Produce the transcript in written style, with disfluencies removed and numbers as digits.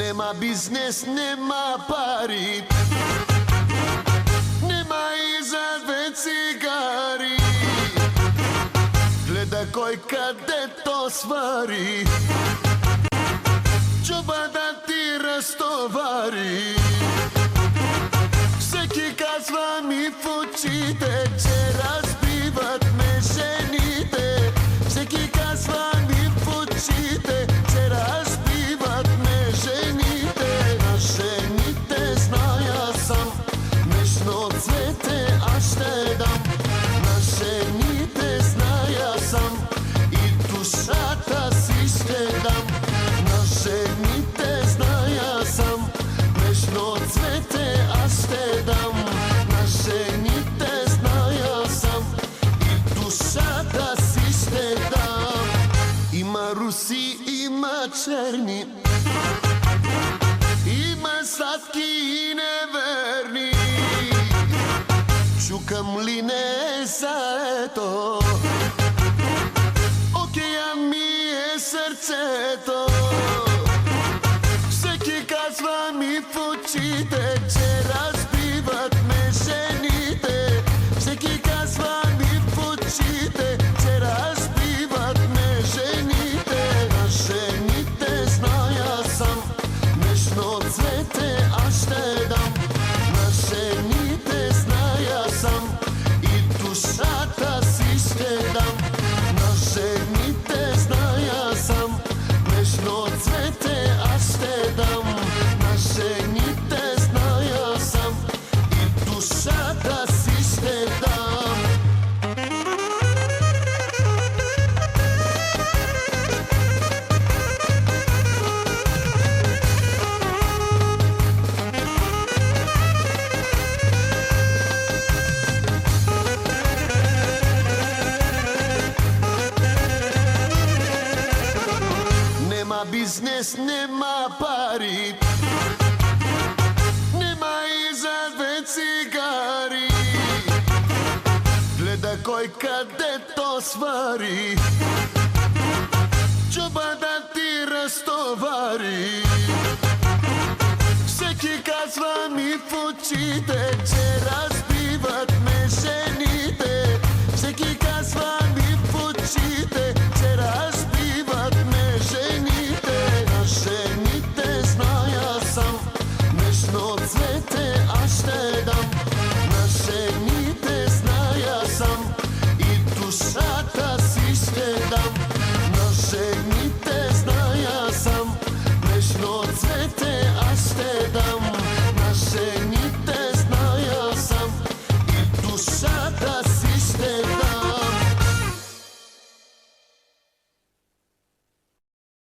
Нема бизнес, нема пари, нема и за две цигари. Гледа кој каде то свари, чоба да ти растовари. Всеки казва ми в очите, че разбиват ме жените. Всеки казва ми в очите, че разбиват ме жените. На жените зная сам, нежно цвете аз ще дам. На жените зная сам и душата си ще дам. На жените зная сам, нежно цвете аз ще дам. На жените зная сам и душата си ще дам. Има руси, има черни, има сладки и неверни. Чукам ли не заето, окея ми е сърцето. Всеки казва ми в очите, че разбиват ме жените. Всеки казва ми в очите, че разбиват ме жените. На жените зная сам, нежно цвете аз ще дам. На жените зная сам и душата си ще дам. На жените зная сам, нежно цвете аз ще дам. На жените зная сам и душата си ще дам. Нема бизнес, нема пари, нема и за две цигари. Гледа кој каде то свари, чоба да ти растовари. Всеки казва ми в очите, че разбиват